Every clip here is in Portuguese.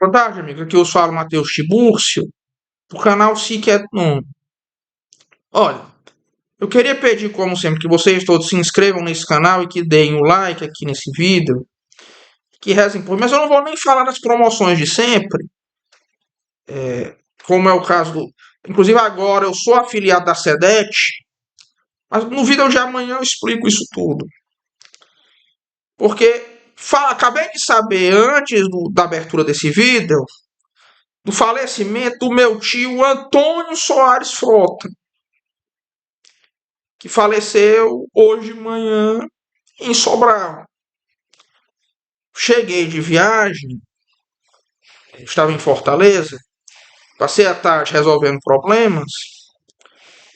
Boa tarde, amigo. Aqui eu falo Matheus Tibúrcio, do canal Siquet Num. Olha, eu queria pedir, como sempre, que vocês todos se inscrevam nesse canal e que deem o like aqui nesse vídeo, que rezem por mim. Mas eu não vou nem falar das promoções de sempre, como é o caso do. Inclusive agora eu sou afiliado da SEDET, mas no vídeo de amanhã eu explico isso tudo. Porque acabei de saber, antes da abertura desse vídeo, do falecimento do meu tio Antônio Soares Frota, que faleceu hoje de manhã em Sobral. Cheguei de viagem, estava em Fortaleza, passei a tarde resolvendo problemas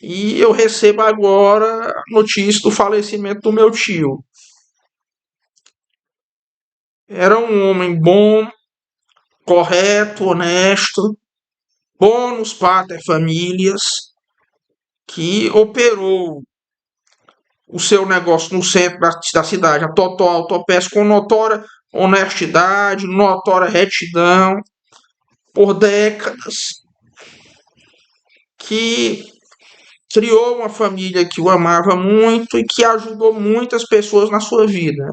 e eu recebo agora a notícia do falecimento do meu tio. Era um homem bom, correto, honesto, bônus pater famílias, que operou o seu negócio no centro da cidade, a Total Autopeças, com notória honestidade, notória retidão, por décadas, que criou uma família que o amava muito e que ajudou muitas pessoas na sua vida.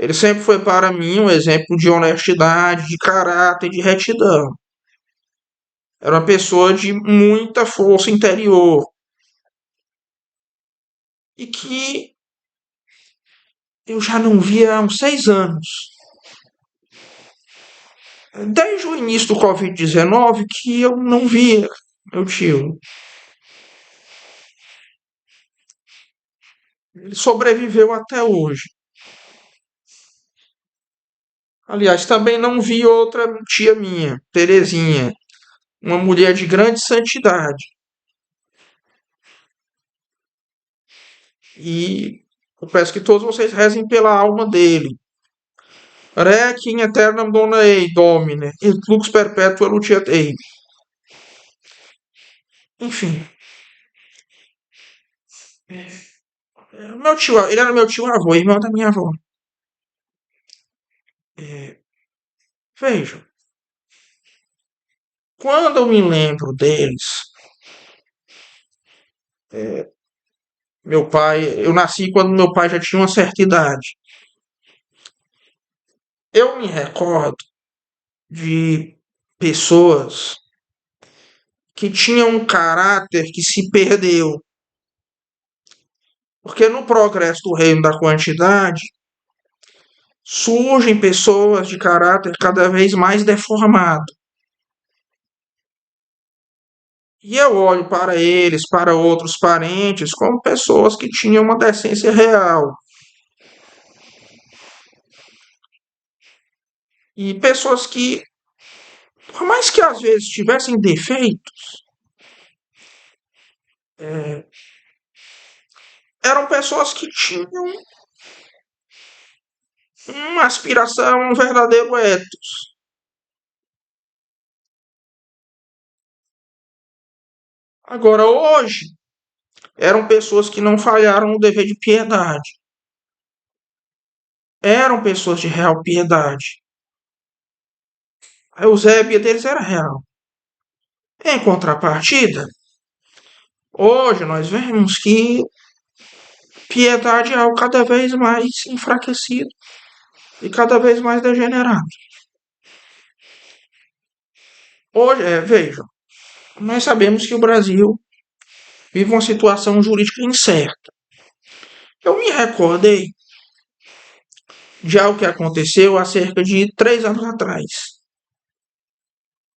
Ele sempre foi para mim um exemplo de honestidade, de caráter, de retidão. Era uma pessoa de muita força interior e que eu já não via há uns 6 anos. Desde o início do Covid-19 que eu não via meu tio. Ele sobreviveu até hoje. Aliás, também não vi outra tia minha, Terezinha, uma mulher de grande santidade. E eu peço que todos vocês rezem pela alma dele. Requiem aeternam dona ei, Domine, et lux perpetua luceat ei. Enfim. Meu tio, ele era meu tio avô, irmão da minha avó. Vejam, quando eu me lembro deles, meu pai, eu nasci quando meu pai já tinha uma certa idade. Eu me recordo de pessoas que tinham um caráter que se perdeu. Porque no progresso do reino da quantidade, surgem pessoas de caráter cada vez mais deformado. E eu olho para eles, para outros parentes, como pessoas que tinham uma decência real. E pessoas que, por mais que às vezes tivessem defeitos, eram pessoas que tinham uma aspiração, um verdadeiro ethos. Agora, hoje, eram pessoas que não falharam no dever de piedade. Eram pessoas de real piedade. A Eusébia deles era real. Em contrapartida, hoje nós vemos que piedade é algo cada vez mais enfraquecido e cada vez mais degenerado. Hoje, vejam, nós sabemos que o Brasil vive uma situação jurídica incerta. Eu me recordei de algo que aconteceu há cerca de 3 anos atrás.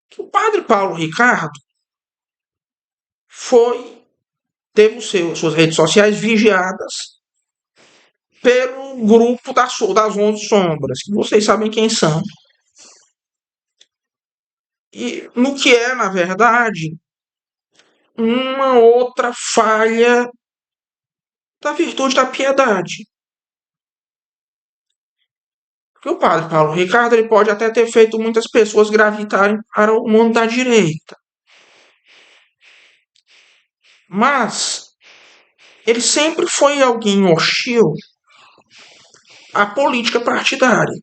Que o padre Paulo Ricardo teve suas redes sociais vigiadas pelo grupo das 11 sombras, que vocês sabem quem são. E no que é, na verdade, uma outra falha da virtude da piedade. Porque o padre Paulo Ricardo ele pode até ter feito muitas pessoas gravitarem para o mundo da direita. Mas ele sempre foi alguém hostil à política partidária.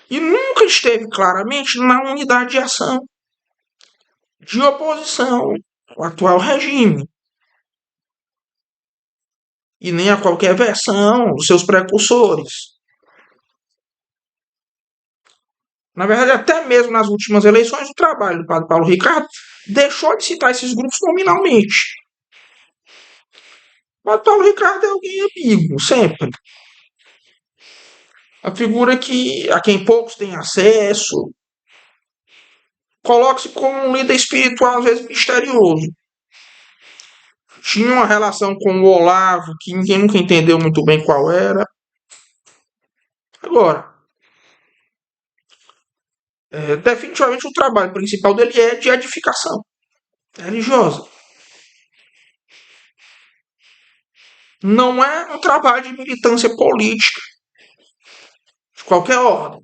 e nunca esteve claramente na unidade de ação de oposição ao atual regime, e nem a qualquer versão dos seus precursores. Na verdade, até mesmo nas últimas eleições, o trabalho do padre Paulo Ricardo deixou de citar esses grupos nominalmente. O padre Paulo Ricardo é alguém amigo, sempre. A figura a quem poucos têm acesso, coloca-se como um líder espiritual, às vezes misterioso. Tinha uma relação com o Olavo, que ninguém nunca entendeu muito bem qual era. Agora, definitivamente o trabalho principal dele é de edificação religiosa. Não é um trabalho de militância política de qualquer ordem.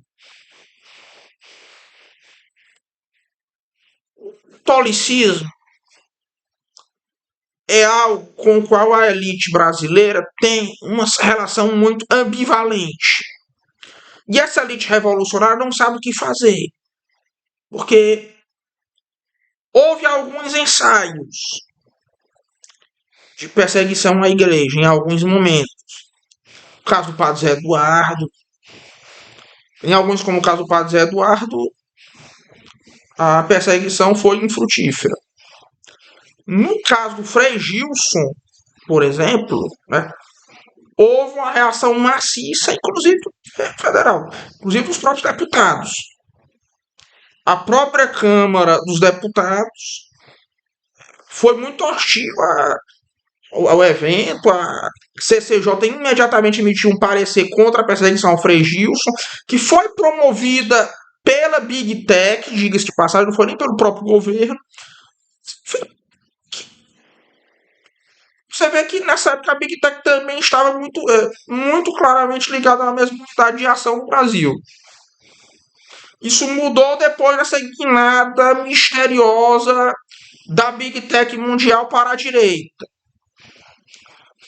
O tolicismo é algo com o qual a elite brasileira tem uma relação muito ambivalente. E essa elite revolucionária não sabe o que fazer. Porque houve alguns ensaios de perseguição à igreja em alguns momentos. O caso do padre Zé Eduardo. Em alguns, como o caso do padre Zé Eduardo, a perseguição foi infrutífera. No caso do Frei Gilson, por exemplo, né, houve uma reação maciça, inclusive federal, inclusive dos próprios deputados. A própria Câmara dos Deputados foi muito hostil ao evento. A CCJ imediatamente emitiu um parecer contra a perseguição ao Frei Gilson, que foi promovida pela Big Tech, diga-se de passagem, não foi nem pelo próprio governo. Você vê que nessa época a Big Tech também estava muito claramente ligada à mesma unidade de ação no Brasil. Isso mudou depois dessa guinada misteriosa da Big Tech mundial para a direita,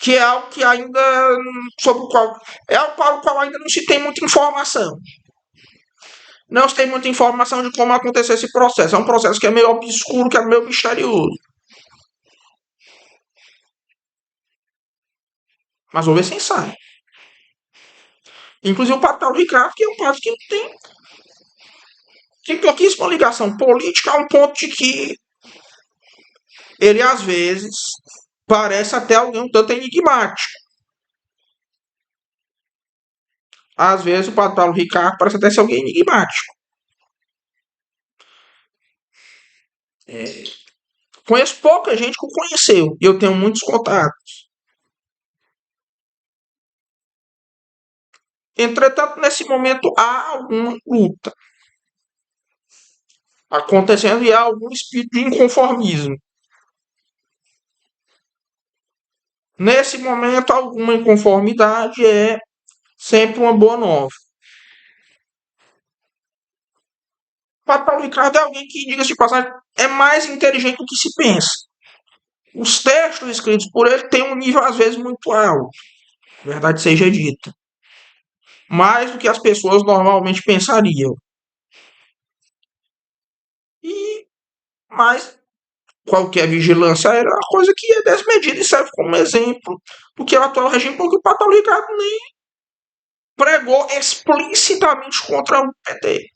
que é algo que ainda sobre o qual é algo para o qual ainda não se tem muita informação. Não se tem muita informação de como aconteceu esse processo. É um processo que é meio obscuro, que é meio misterioso. Mas houve esse ensaio. Inclusive o padre Paulo Ricardo, que é um padre que tem pouquíssima ligação política, a um ponto de que ele, às vezes, parece até alguém um tanto enigmático. Às vezes o padre Paulo Ricardo parece até ser alguém enigmático. Conheço pouca gente que o conheceu, e eu tenho muitos contatos. Entretanto, nesse momento há alguma luta acontecendo e há algum espírito de inconformismo. Nesse momento, alguma inconformidade é sempre uma boa nova. O padre Paulo Ricardo é alguém que, diga-se de passagem, é mais inteligente do que se pensa. Os textos escritos por ele têm um nível, às vezes, muito alto, verdade seja dita. Mais do que as pessoas normalmente pensariam. Mas qualquer vigilância era uma coisa que é desmedida e serve como exemplo do que é o atual regime, porque o padre Paulo Ricardo nem pregou explicitamente contra o PT.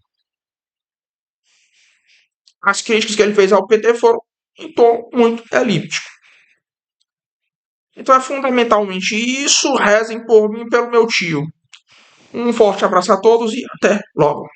As críticas que ele fez ao PT foram em tom muito elíptico. Então é fundamentalmente isso. Rezem por mim e pelo meu tio. Um forte abraço a todos e até logo.